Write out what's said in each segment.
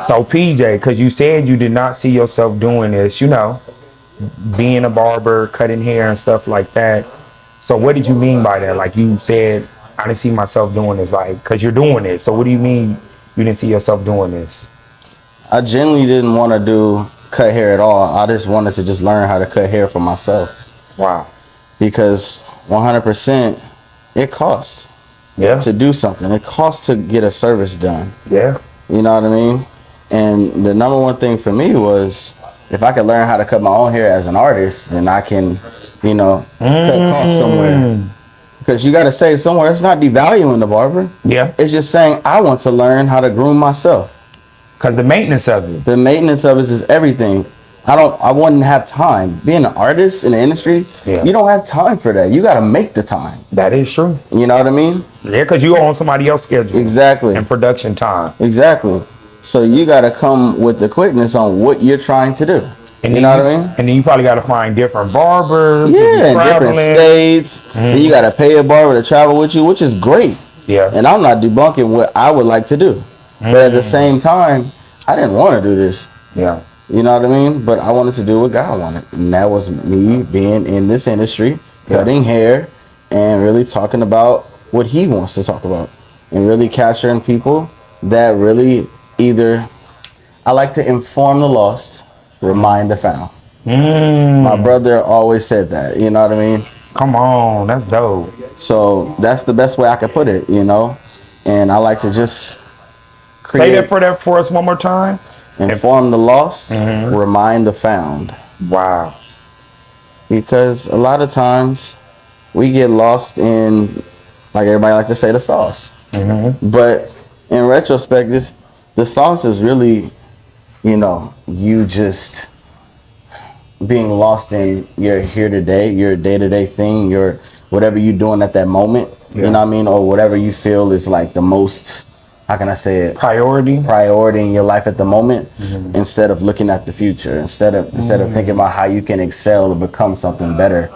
So PJ, because you said you did not see yourself doing this, being a barber, cutting hair and stuff like that. So what did you mean by that? Like you said, I didn't see myself doing this, like, because you're doing this. So what do you mean you didn't see yourself doing this? I genuinely didn't want to do cut hair at all. I just wanted to just learn how to cut hair for myself. Wow. Because 100%, it costs to do something. It costs to get a service done. Yeah. You know what I mean? And the number one thing for me was, if I could learn how to cut my own hair as an artist, then I can, cut costs somewhere. Because you got to save somewhere. It's not devaluing the barber. Yeah. It's just saying I want to learn how to groom myself. Because the maintenance of it. The maintenance of it is everything. I wouldn't have time. Being an artist in the industry, you don't have time for that. You got to make the time. That is true. You know what I mean? Yeah, because you're on somebody else's schedule. Exactly. And production time. Exactly. So you got to come with the quickness on what you're trying to do. And you know what I mean? And then you probably got to find different barbers. Yeah, in different states. Then you got to pay a barber to travel with you, which is great. Yeah. And I'm not debunking what I would like to do. But at the same time, I didn't want to do this. Yeah. You know what I mean? But I wanted to do what God wanted. And that was me being in this industry, cutting hair, and really talking about what he wants to talk about. And really capturing people that really either, I like to inform the lost, remind the found. My brother always said that, you know what I mean? Come on, that's dope. So that's the best way I could put it, And I like to just say that for us one more time. Inform the lost, remind the found. Wow. Because a lot of times we get lost in, like everybody like to say, the sauce. But in retrospect, the sauce is really, you just being lost in your here today, your day-to-day thing, your whatever you're doing at that moment, you know what I mean? Or whatever you feel is like the most, how can I say it? Priority in your life at the moment, instead of looking at the future, instead of thinking about how you can excel and become something better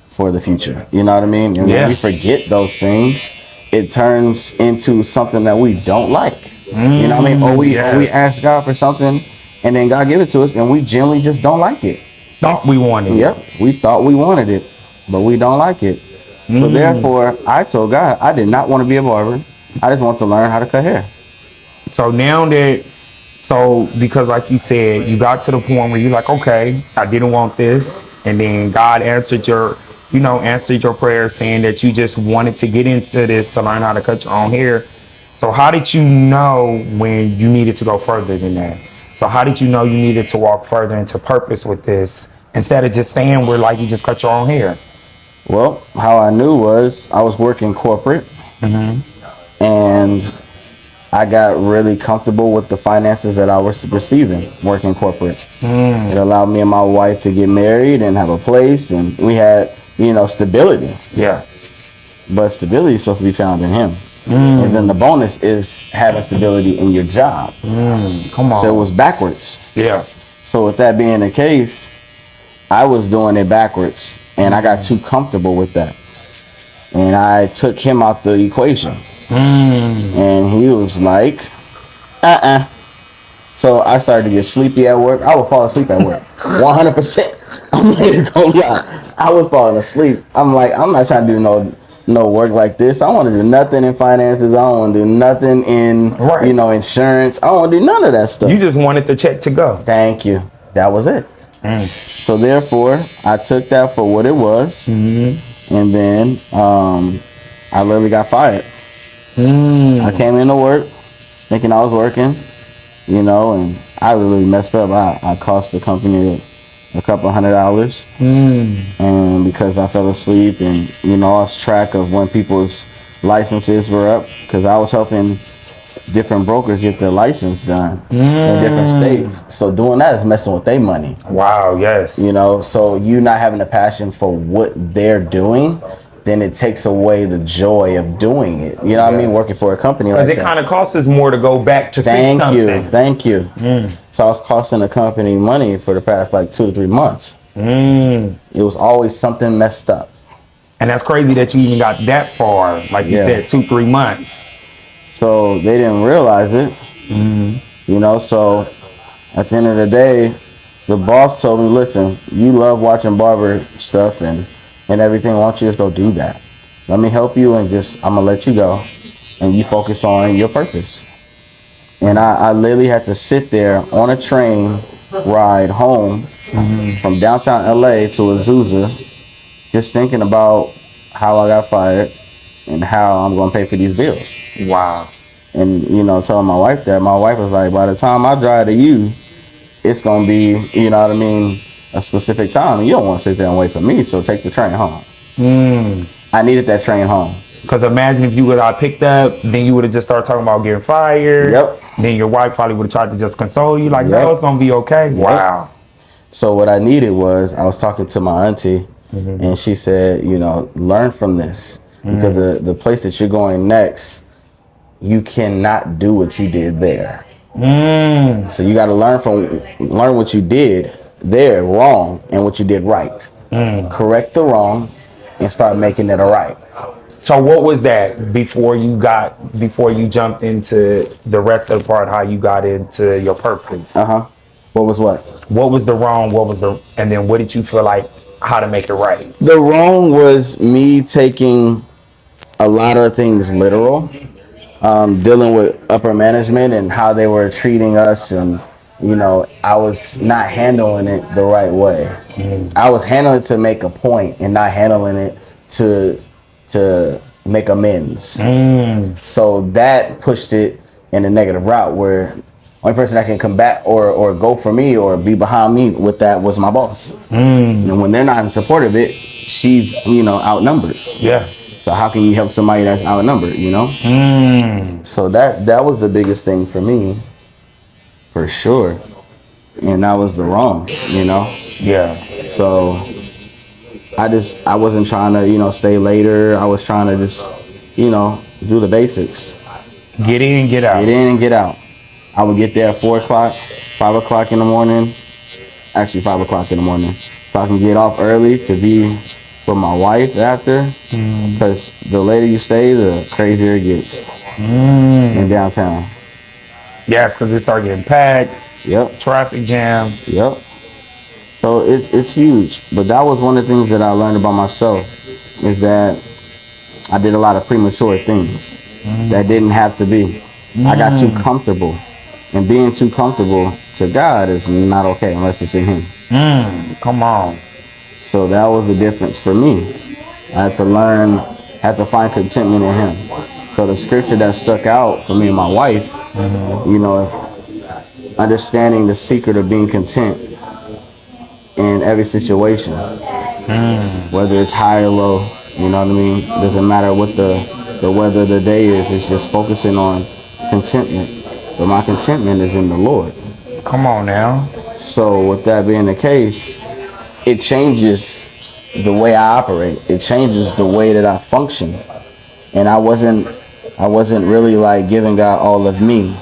for the future. You know what I mean? And when we forget those things, it turns into something that we don't like. You know what I mean? Or we ask God for something and then God give it to us and we generally just don't like it. Thought we wanted it. Yep, we thought we wanted it, but we don't like it. So therefore, I told God I did not want to be a barber. I just want to learn how to cut hair. So now because like you said, you got to the point where you're like, okay, I didn't want this. And then God answered your prayer saying that you just wanted to get into this to learn how to cut your own hair. So how did you know when you needed to go further than that? So how did you know you needed to walk further into purpose with this instead of just staying where like you just cut your own hair? Well, how I knew was I was working corporate. And I got really comfortable with the finances that I was receiving working corporate. It allowed me and my wife to get married and have a place, and we had, stability. Yeah. But stability is supposed to be found in Him. And then the bonus is having stability in your job. Come on. So it was backwards. Yeah. So with that being the case, I was doing it backwards, and I got too comfortable with that. And I took him out the equation. And he was like, So I started to get sleepy at work. I would fall asleep at work. 100%. I'm not even gonna lie. I was falling asleep. I'm like, I'm not trying to do no work like this. I want to do nothing in finances. I don't want to do nothing in insurance. I don't want to do none of that stuff. You just wanted the check to go. Thank you. That was it. So therefore, I took that for what it was. And then I literally got fired. I came into work thinking I was working, and I really messed up. I cost the company a couple $100. And because I fell asleep and, lost track of when people's licenses were up, because I was helping different brokers get their license done in different states. So doing that is messing with their money. Wow, yes. So you not having a passion for what they're doing, then it takes away the joy of doing it. You know what I mean? Working for a company like that. Because it kind of costs us more to go back to fix something. Thank you. So I was costing the company money for the past 2 to 3 months. It was always something messed up. And that's crazy that you even got that far. Like you said, 2-3 months. So they didn't realize it. You know, so at the end of the day, the boss told me, listen, you love watching Barber stuff and everything. Why don't you just go do that? Let me help you and I'm going to let you go. And you focus on your purpose. And I literally had to sit there on a train ride home from downtown LA to Azusa, just thinking about how I got fired and how I'm going to pay for these bills. Wow. And, you know, telling my wife that, my wife was like, by the time I drive to you, it's going to be, you know what I mean, a specific time. And you don't want to sit there and wait for me, so take the train home. I needed that train home. Because imagine if you would have picked up, then you would have just started talking about getting fired. Yep. Then your wife probably would have tried to just console you, like, Yep. no, it's going to be okay. Yep. Wow. So what I needed was, I was talking to my auntie, and she said, you know, learn from this. Because the place that you're going next, you cannot do what you did there. So you got to learn what you did there wrong and what you did right. Correct the wrong and start making it a right. So what was that before you jumped into the rest of the part, how you got into your purpose? What was what? What was the wrong? And then what did you feel like, how to make it right? The wrong was me taking a lot of things literal, dealing with upper management and how they were treating us, and you know, I was not handling it the right way. I was handling it to make a point and not handling it to make amends. So that pushed it in a negative route, where only person that can combat or go for me or be behind me with that was my boss. And when they're not in support of it, she's, you know, outnumbered. Yeah. So how can you help somebody that's outnumbered, you know? So that was the biggest thing for me, for sure. And that was the wrong, you know? Yeah. So I wasn't trying to, you know, stay later. I was trying to just, you know, do the basics. Get in and get out. Get in and get out. I would get there at 4 o'clock, 5 o'clock in the morning. Actually, 5 o'clock in the morning. So I can get off early to be with my wife after. Because the later you stay, the crazier it gets in downtown. Yes, because it started getting packed. Yep. Traffic jam. Yep. So it's huge. But that was one of the things that I learned about myself, is that I did a lot of premature things that didn't have to be. I got too comfortable. And being too comfortable to God is not okay unless it's in Him. Come on. So that was the difference for me. I had to learn, had to find contentment in Him. So the scripture that stuck out for me and my wife, you know, understanding the secret of being content in every situation, whether it's high or low, you know what I mean? Doesn't matter what the weather of the day is, it's just focusing on contentment. But my contentment is in the Lord. Come on now. So with that being the case, it changes the way I operate. It changes the way that I function. And I wasn't really like giving God all of me.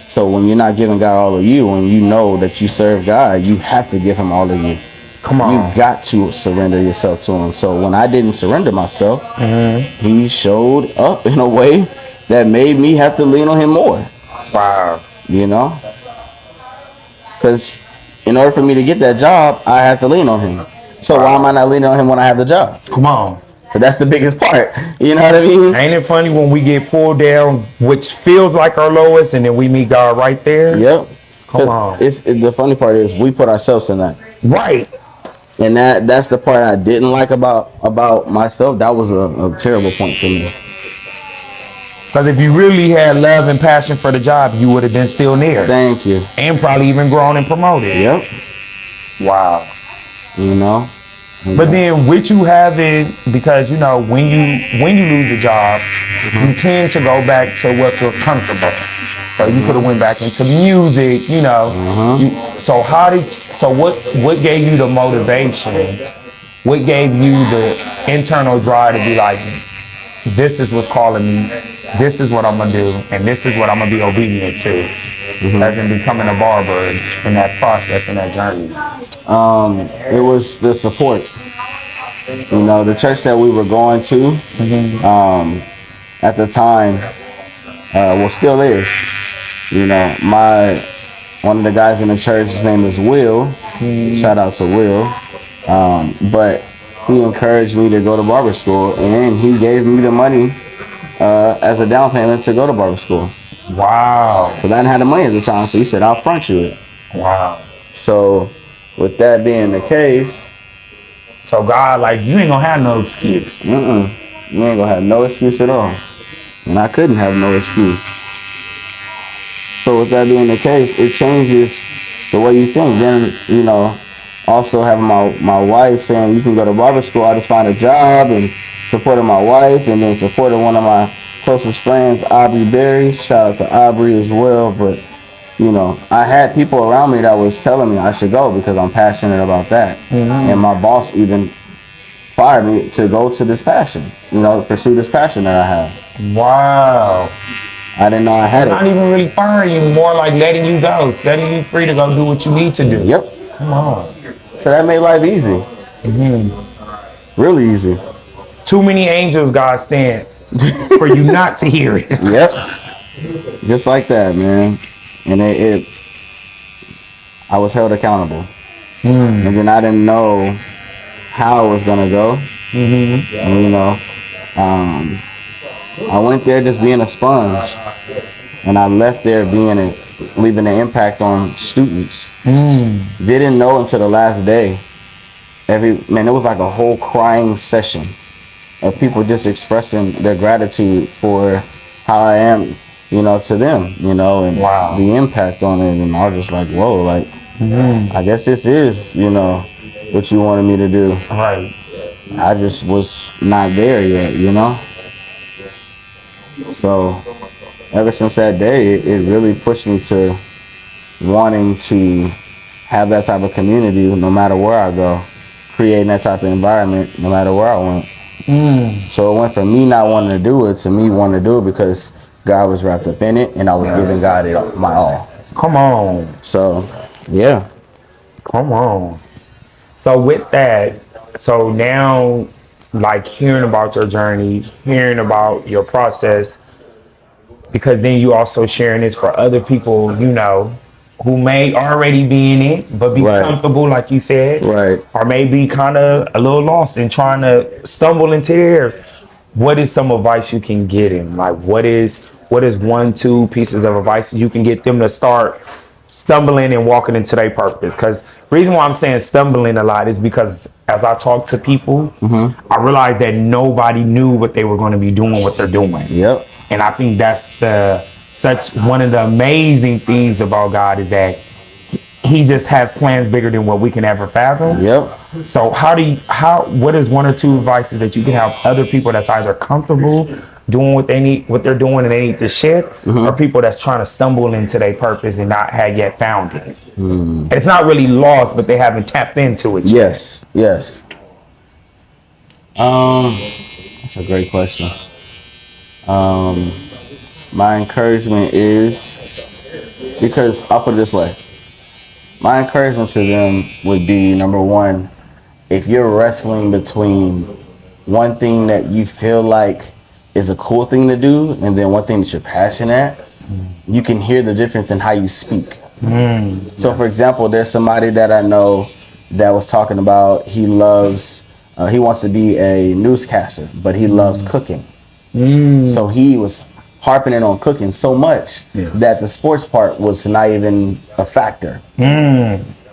So when you're not giving God all of you, when you know that you serve God, you have to give Him all of you. Come on. You got to surrender yourself to Him. So when I didn't surrender myself, He showed up in a way that made me have to lean on Him more. Wow. You know? Because in order for me to get that job, I had to lean on Him. So why am I not leaning on Him when I have the job? Come on. So that's the biggest part. You know what I mean? Ain't it funny when we get pulled down, which feels like our lowest, and then we meet God right there? Yep. Come on. The funny part is we put ourselves in that. Right. And that's the part I didn't like about myself. That was a terrible point for me. Because if you really had love and passion for the job, you would have been still near. Thank you. And probably even grown and promoted. Yep. Wow. You know? But then with you having, because you know, when you lose a job, you tend to go back to what feels comfortable. So you could have went back into music, you know. So what gave you the motivation? What gave you the internal drive to be like, this is what's calling me, this is what I'm gonna do, and this is what I'm gonna be obedient to, as in becoming a barber in that process, in that journey? It was the support. You know, the church that we were going to, at the time, well, still is, You know, one of the guys in the church, his name is Will. Shout out to Will. But he encouraged me to go to barber school, and he gave me the money as a down payment to go to barber school. Wow. Because I didn't have the money at the time, so he said, I'll front you it. Wow. So with that being the case, so God, like, you ain't gonna have no excuse. you ain't gonna have no excuse at all. And I couldn't have no excuse. So with that being the case, it changes the way you think. Then, you know, also having my wife saying you can go to barber school, I just find a job, and supporting my wife, and then supporting one of my closest friends, Aubrey Berry. Shout out to Aubrey as well. But, you know, I had people around me that was telling me I should go because I'm passionate about that. And my boss even fired me to go to this passion, you know, pursue this passion that I have. Wow. I didn't know I had it. Not even really firing you, more like letting you go, setting you free to go do what you need to do. Yep. Come on. So that made life easy. Really easy. Too many angels God sent for you not to hear it. Yep. Just like that, man. And I was held accountable. And then I didn't know how it was gonna go. And, you know, I went there just being a sponge, and I left there leaving an impact on students. Didn't know until the last day. It was like a whole crying session of people just expressing their gratitude for how I am, you know, to them, you know, and the impact on it. And I was just like, whoa, like, I guess this is, you know, what you wanted me to do. Right. I just was not there yet, you know. So ever since that day, it really pushed me to wanting to have that type of community no matter where I go, creating that type of environment no matter where I went. So it went from me not wanting to do it to me wanting to do it because God was wrapped up in it and I was giving God my all. Come on. So, yeah. Come on. So with that, so now, like, hearing about your journey, hearing about your process, because then you also sharing this for other people, you know, who may already be in it, but be comfortable, like you said, or maybe kind of a little lost and trying to stumble into theirs. What is some advice you can get him? Like, what is 1-2 pieces of advice you can get them to start stumbling and walking into their purpose? Because the reason why I'm saying stumbling a lot is because as I talk to people, I realized that nobody knew what they were going to be doing, what they're doing. Yep. And I think that's such one of the amazing things about God is that he just has plans bigger than what we can ever fathom. Yep. So what is 1 or 2 advices that you can help other people that's either comfortable doing what they're doing and they need to shift, or people that's trying to stumble into their purpose and not have yet found it? It's not really lost, but they haven't tapped into it yet. Yes. That's a great question. My encouragement is, because I'll put it this way, my encouragement to them would be, number 1, if you're wrestling between one thing that you feel like is a cool thing to do and then one thing that you're passionate at, you can hear the difference in how you speak. So for example, there's somebody that I know that was talking about he wants to be a newscaster, but he loves cooking. So he was harping in on cooking so much that the sports part was not even a factor.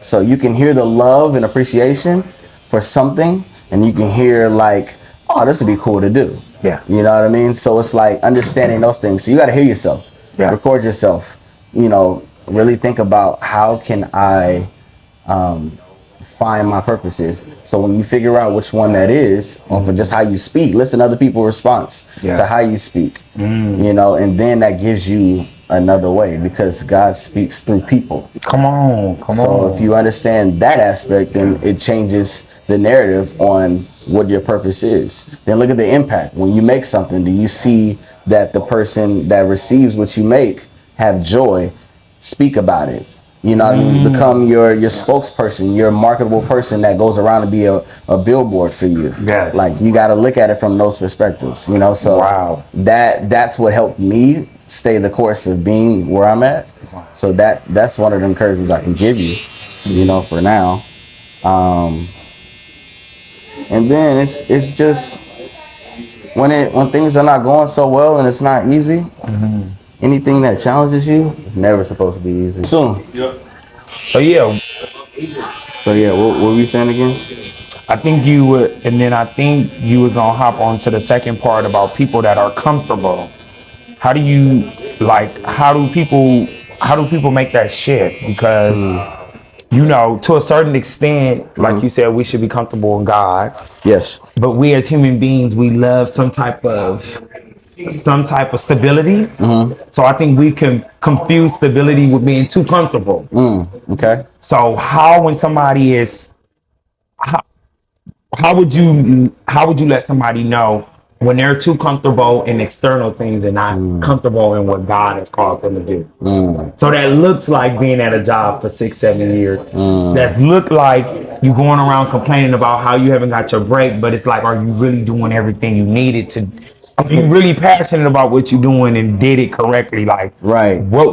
So you can hear the love and appreciation for something, and you can hear like, oh, this would be cool to do. You know what I mean? So it's like understanding those things. So you got to hear yourself, record yourself, you know, really think about how can I find my purposes. So when you figure out which one that is, off of just how you speak, listen to other people's response to how you speak, you know, and then that gives you another way because God speaks through people. Come on. So if you understand that aspect, then it changes the narrative on what your purpose is. Then look at the impact. When you make something, do you see that the person that receives what you make have joy, speak about it? You know what I mean? Become your spokesperson, your marketable person that goes around and be a billboard for you. Like, you got to look at it from those perspectives, you know? So that's what helped me stay the course of being where I'm at. So that's one of the encouragements I can give you, you know, for now. And then it's just when things are not going so well and it's not easy, anything that challenges you is never supposed to be easy. Soon. So yeah, So yeah, what were you saying again? I think you would, and then I think you was gonna hop on to the second part about people that are comfortable. How do you how do people make that shift? Because you know, to a certain extent, like you said, we should be comfortable in God. Yes. But we as human beings, we love some type of stability. So I think we can confuse stability with being too comfortable. Okay. So when somebody is how would you let somebody know when they're too comfortable in external things and not comfortable in what God has called them to do? So that looks like being at a job for 6-7 years. That's look like you going around complaining about how you haven't got your break, but it's like, are you really doing everything you needed to? Are you really passionate about what you're doing and did it correctly? Like, Right. what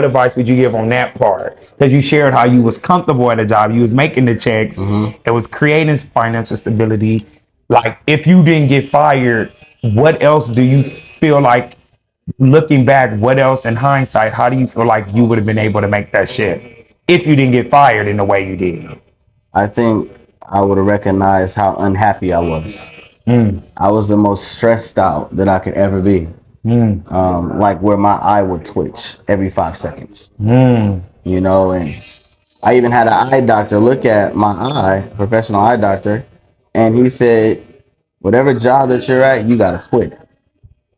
advice would you give on that part? Because you shared how you was comfortable at a job, you was making the checks, it was creating financial stability. Like, if you didn't get fired, what else do you feel like, looking back, what else in hindsight, how do you feel like you would have been able to make that shift if you didn't get fired in the way you did? I think I would have recognized how unhappy I was. I was the most stressed out that I could ever be. Like where my eye would twitch every 5 seconds. You know, and I even had an eye doctor look at my eye, professional eye doctor, and he said, whatever job that you're at, you gotta quit.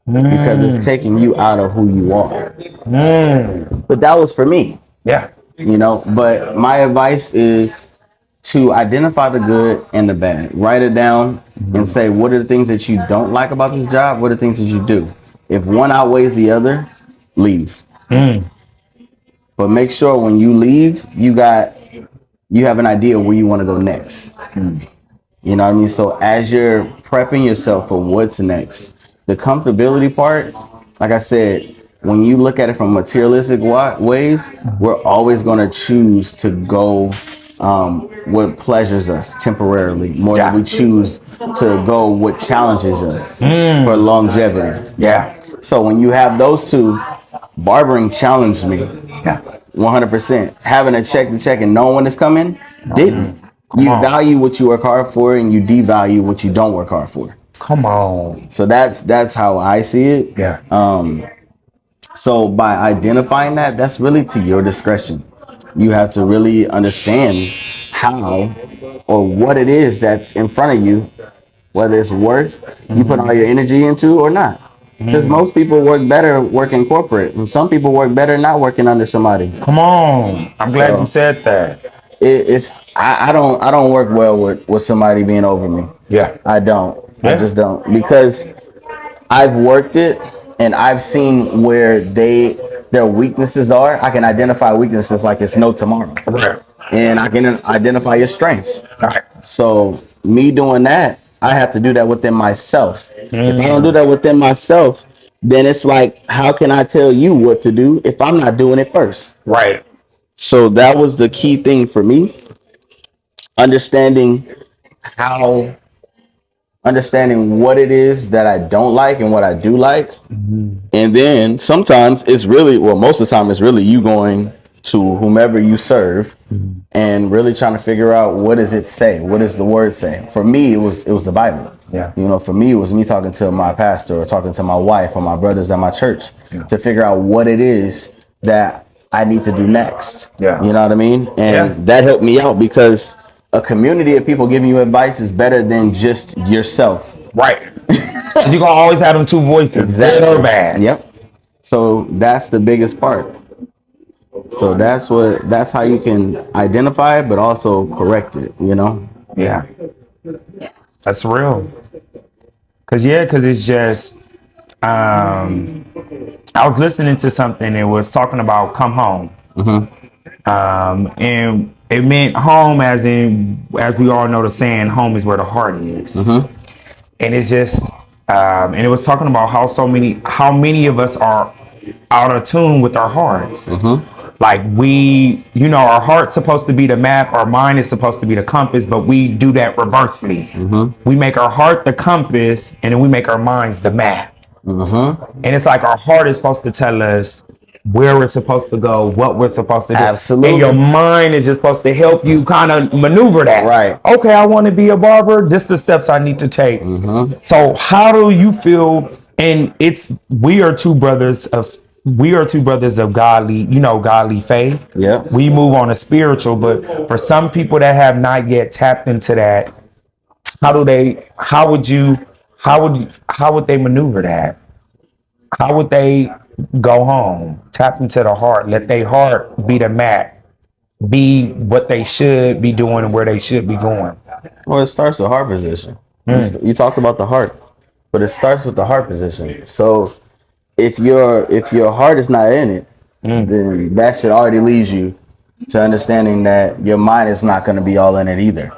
Because it's taking you out of who you are. But that was for me. Yeah. You know, but my advice is to identify the good and the bad. Write it down and say, what are the things that you don't like about this job? What are the things that you do? If one outweighs the other, leave. But make sure when you leave, you have an idea where you want to go next. You know what I mean? So as you're prepping yourself for what's next, the comfortability part, like I said, when you look at it from materialistic ways, we're always going to choose to go what pleasures us temporarily more than we choose to go what challenges us for longevity. Yeah. So when you have those two, barbering challenged me. 100%. Having a check to check and knowing when it's coming, didn't. You value what you work hard for and you devalue what you don't work hard for. Come on. So that's how I see it. Yeah. So by identifying that, that's really to your discretion. You have to really understand how or what it is that's in front of you, whether it's worth you put all your energy into or not. Because most people work better working corporate, and some people work better not working under somebody. Come on. I'm glad you said that. I don't work well with somebody being over me. Yeah. I don't. I just don't, because I've worked it and I've seen where their weaknesses are. I can identify weaknesses like it's no tomorrow. Right. And I can identify your strengths. Right. So me doing that, I have to do that within myself. If I don't do that within myself, then it's like, how can I tell you what to do if I'm not doing it first? Right. So that was the key thing for me. Understanding what it is that I don't like and what I do like. And then sometimes it's really, well, most of the time it's really you going to whomever you serve and really trying to figure out, what does it say? What does the word say? For me, it was the Bible. Yeah. You know, for me, it was me talking to my pastor or talking to my wife or my brothers at my church to figure out what it is that I need to do next. Yeah. You know what I mean? And that helped me out, because a community of people giving you advice is better than just yourself. Right. Because you're going to always have them two voices, good or bad. Yep. So that's the biggest part. So that's how you can identify it, but also correct it, you know? Yeah. That's real. Because it's just, I was listening to something, it was talking about come home. And it meant home as we all know the saying, home is where the heart is. And it's just, and it was talking about how many of us are out of tune with our hearts. Like we, our heart's supposed to be the map, our mind is supposed to be the compass, but we do that reversely. We make our heart the compass, and then we make our minds the map. And it's like our heart is supposed to tell us where we're supposed to go, what we're supposed to do. Absolutely. And your mind is just supposed to help you kind of maneuver that. Right. Okay, I want to be a barber. This is the steps I need to take. So how do you feel? And we are two brothers of godly, godly faith. Yeah. We move on a spiritual, but for some people that have not yet tapped into that, how would they maneuver that? How would they go home, tap into the heart, let their heart be the map, be what they should be doing and where they should be going? Well, it starts with heart position. You talked about the heart, but it starts with the heart position. So if your heart is not in it, then that should already lead you to understanding that your mind is not going to be all in it either,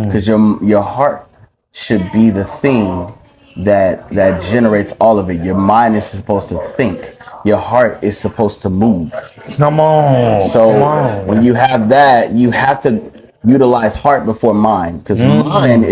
because your heart should be the thing that generates all of it. Your mind is supposed to think. Your heart is supposed to move. Come on. So when you have that, you have to utilize heart before mind, because mind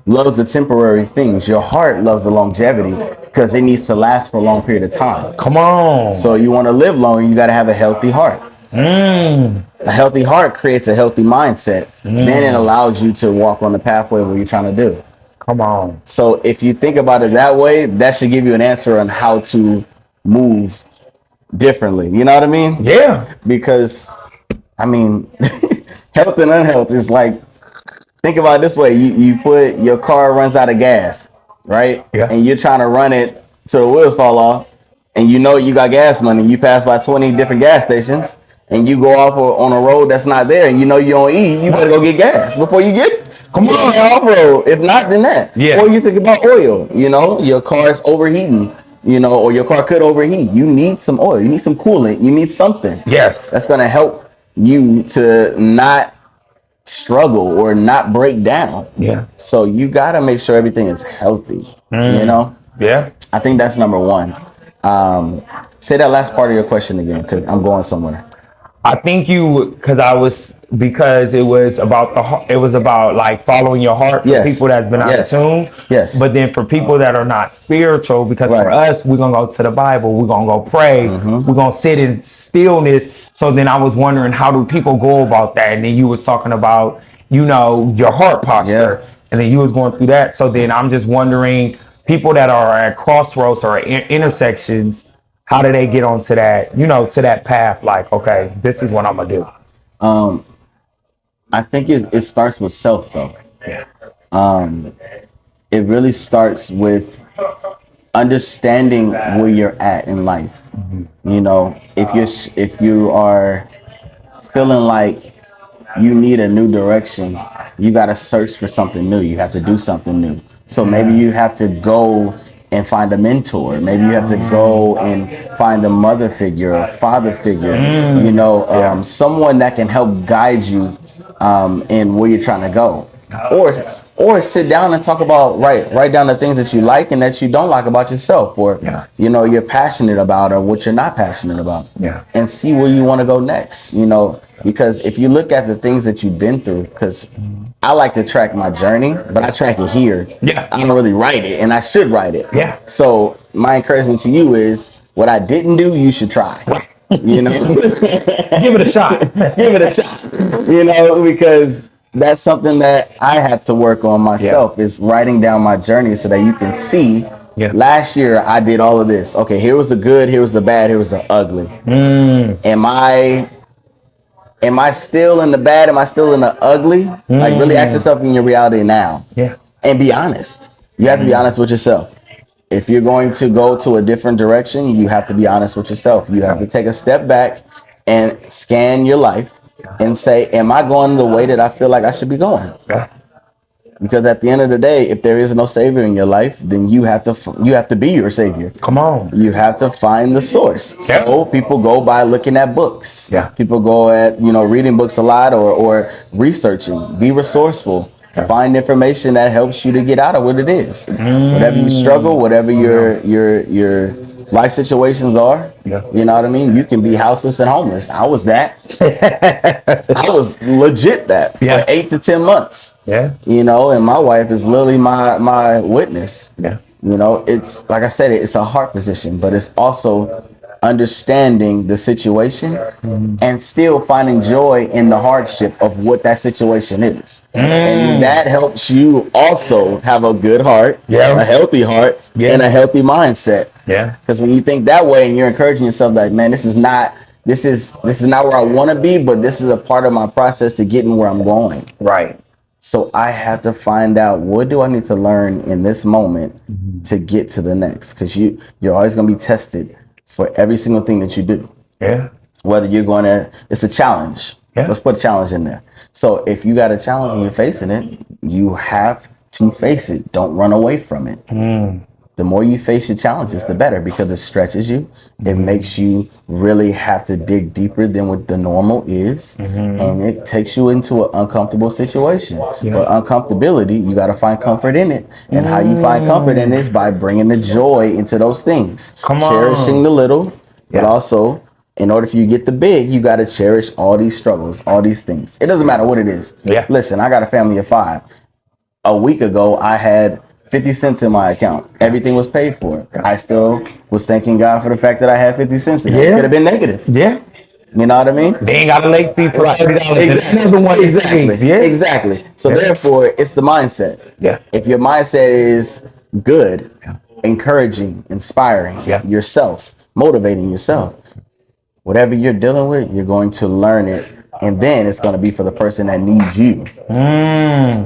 loves the temporary things. Your heart loves the longevity because it needs to last for a long period of time. Come on. So you want to live long, you got to have a healthy heart. A healthy heart creates a healthy mindset. Then it allows you to walk on the pathway where you're trying to do. Come on. So if you think about it that way, that should give you an answer on how to move differently. You know what I mean? Yeah. Because, I mean, health and unhealth is like, think about it this way. You put your car runs out of gas, right? Yeah. And you're trying to run it till the wheels fall off, and you got gas money. You pass by 20 different gas stations, and you go off on a road that's not there, and you don't eat. You better go get gas before you get off road. If not, then that. Yeah. Or you think about oil. Your car is overheating. Or your car could overheat. You need some oil. You need some coolant. You need something. Yes. That's going to help you to not struggle or not break down. Yeah. So you got to make sure everything is healthy. Yeah. I think that's number one. Say that last part of your question again, because I'm going somewhere. I think because it was about like following your heart for people that's been out of tune. Yes. But then for people that are not spiritual, because for us, we're going to go to the Bible, we're going to go pray, we're going to sit in stillness. So then I was wondering, how do people go about that? And then you was talking about, your heart posture. Yeah. And then you was going through that. So then I'm just wondering, people that are at crossroads or intersections, how do they get onto that, to that path? Like, okay, this is what I'm gonna do. I think it starts with self, though. Yeah. It really starts with understanding where you're at in life. If you are feeling like you need a new direction, you got to search for something new. You have to do something new. So maybe you have to go and find a mentor. Maybe you have to go and find a mother figure, a father figure, someone that can help guide you in where you're trying to go. Or sit down and talk about, write down the things that you like and that you don't like about yourself, or you're passionate about, or what you're not passionate about. Yeah. And see where you want to go next. Because if you look at the things that you've been through, because I like to track my journey, but I track it here. Yeah. I don't really write it, and I should write it. Yeah. So my encouragement to you is, what I didn't do, you should try. Give it a shot. Give it a shot. Because that's something that I have to work on myself, is writing down my journey so that you can see, last year I did all of this. Okay, here was the good, here was the bad, here was the ugly. Am I still in the bad? Am I still in the ugly? Like, really ask yourself in your reality now. Yeah. And be honest. You have to be honest with yourself. If you're going to go to a different direction, you have to be honest with yourself. You have to take a step back and scan your life and say, am I going the way that I feel like I should be going? Yeah. Because at the end of the day, if there is no savior in your life, then you have to be your savior. Come on. You have to find the source. Yeah. So people go by looking at books. Yeah. People go at, reading books a lot, or researching. Be resourceful. Yeah. Find information that helps you to get out of what it is. Whatever you struggle, whatever your life situations are. Yeah. You know what I mean? You can be houseless and homeless. I was that. I was legit that Yeah. for 8 to 10 months. Yeah. You know, and my wife is literally my witness. Yeah. You know, it's like I said, it's a heart position, but it's also understanding the situation and still finding joy in the hardship of what that situation is. And that helps you also have a good heart, Yeah. a healthy heart, Yeah. and a healthy mindset. Yeah. Because when you think that way and you're encouraging yourself, like, man, this is not where I want to be, but this is a part of my process to getting where I'm going. Right. So I have to find out, what do I need to learn in this moment to get to the next? Because you're always going to be tested for every single thing that you do. Yeah. Whether you're going to, it's a challenge. Yeah. Let's put a challenge in there. So if you got a challenge and you're facing it, you have to face it. Don't run away from it. The more you face your challenges, the better, because it stretches you. It makes you really have to dig deeper than what the normal is. And it takes you into an uncomfortable situation. But uncomfortability, you got to find comfort in it. And how you find comfort in it is by bringing the joy into those things. Cherishing the little, but also, in order for you to get the big, you got to cherish all these struggles, all these things. It doesn't matter what it is. Yeah. Listen, I got a family of 5. A week ago, I had 50 cents in my account. Everything was paid for. I still was thanking God for the fact that I had 50 cents in it. It could have been negative. Yeah. You know what I mean? They ain't got a late fee for $30. Exactly. Exactly. So therefore, it's the mindset. Yeah. If your mindset is good, encouraging, inspiring yourself, motivating yourself, whatever you're dealing with, you're going to learn it. And then it's going to be for the person that needs you.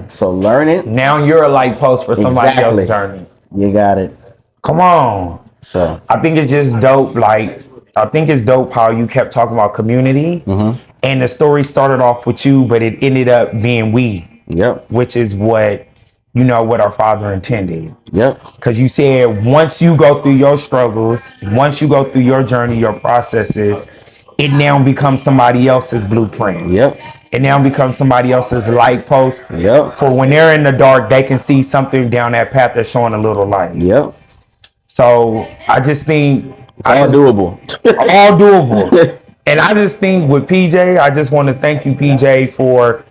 So learn it. Now you're a light post for somebody else's journey. You got it. Come on. So I think it's just dope. Like, I think it's dope how you kept talking about community. And the story started off with you, but it ended up being we. Yep. Which is what, what our Father intended. Yep. Because you said once you go through your struggles, once you go through your journey, your processes, it now becomes somebody else's blueprint. Yep. It now becomes somebody else's light post. Yep. For when they're in the dark, they can see something down that path that's showing a little light. Yep. So I just think all doable. All doable. And I just think with PJ, I just want to thank you, PJ, for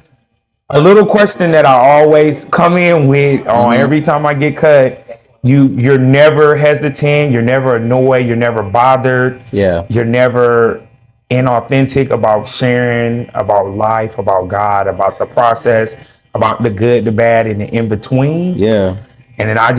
a little question that I always come in with on every time I get cut. You're never hesitant, you're never annoyed, you're never bothered. Yeah. You're never inauthentic about sharing, about life, about God, about the process, about the good, the bad, and the in between. Yeah. And then I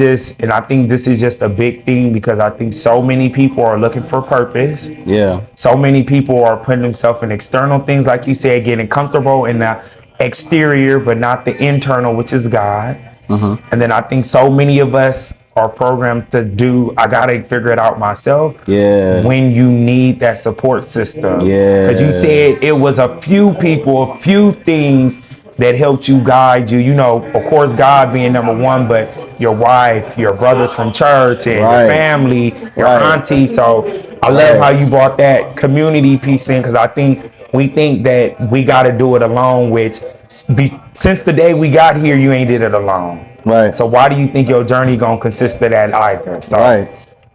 think this is just a big thing, because I think so many people are looking for purpose. Yeah. So many people are putting themselves in external things, like you said, getting comfortable in the exterior, but not the internal, which is God. And then I think so many of us are programmed to do, I gotta figure it out myself. Yeah. When you need that support system. Yeah. Because you said it was a few people, a few things that helped you, guide you. Of course, God being number one, but your wife, your brothers from church, and your family, your auntie. So I love how you brought that community piece in, because I think we think that we got to do it alone, which since the day we got here, you ain't did it alone. Right. So why do you think your journey gonna consist of that either? So,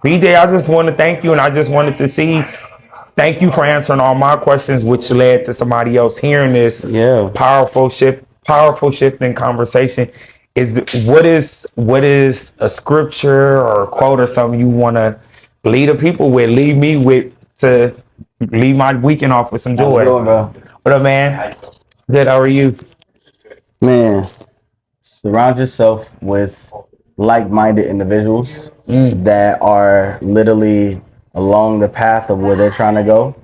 PJ, I just want to thank you, and I just wanted to thank you for answering all my questions, which led to somebody else hearing this powerful shift in conversation. What is a scripture or a quote or something you want to lead the people with, leave me with, to leave my weekend off with some joy? What up, man? Good. How are you? Man, surround yourself with like-minded individuals that are literally along the path of where they're trying to go,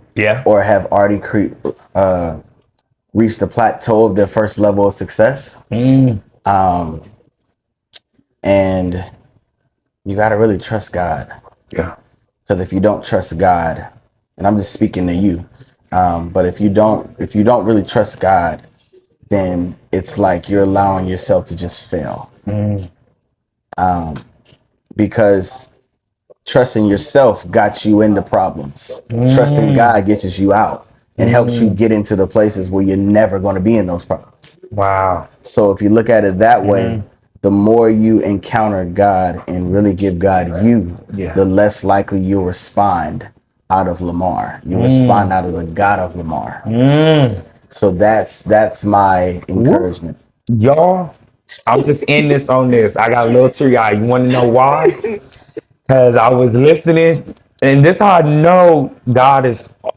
or have already reached the plateau of their first level of success. And you got to really trust God. Because if you don't trust God, and I'm just speaking to you, but if you don't really trust God, then it's like you're allowing yourself to just fail. Because trusting yourself got you into problems. Trusting God gets you out and helps you get into the places where you're never going to be in those problems. Wow. So if you look at it that way, the more you encounter God and really give God you, the less likely you'll respond out of Lamar. You respond out of the God of Lamar. So that's my encouragement. Y'all, I'm just in this on this. I got a little teary-eyed. You want to know why? Because I was listening, and this how I know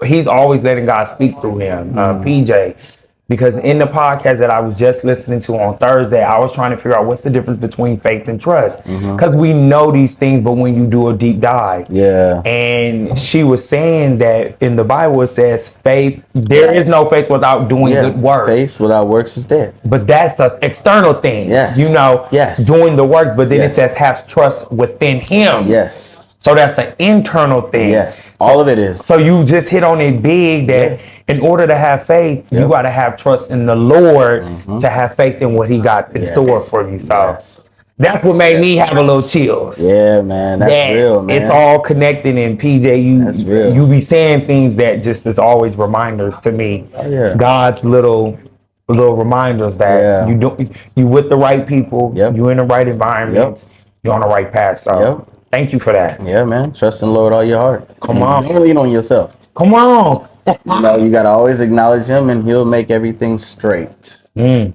he's always letting God speak through him, PJ. Because in the podcast that I was just listening to on Thursday, I was trying to figure out what's the difference between faith and trust. Because we know these things, but when you do a deep dive. Yeah. And she was saying that in the Bible, it says faith, there is no faith without doing good works. Faith without works is dead. But that's an external thing. Yes. You know, doing the works, but then it says have trust within him. Yes. So that's an internal thing. Yes, all of it is. So you just hit on it big that in order to have faith, you got to have trust in the Lord to have faith in what he got in store for you. So that's what made me have a little chills. Yeah, man, that's real, man. It's all connected, and PJ, you be saying things that just is always reminders to me. God's little reminders that you with the right people, you in the right environments, you're on the right path. So thank you for that. Yeah, man. Trust in the Lord all your heart. Come on. Don't lean on yourself. Come on. You know, you got to always acknowledge him and he'll make everything straight. Thank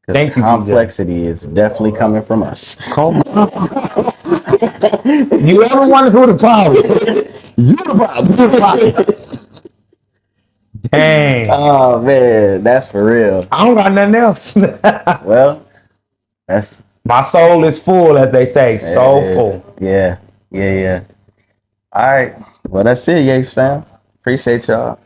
you, complexity is definitely coming from us. Come on. You ever wonder who the problem is? You the problem. Dang. Oh, man. That's for real. I don't got nothing else. Well, that's... My soul is full, as they say. Soulful. Yeah. All right. Well, that's it, Yates fam. Appreciate y'all.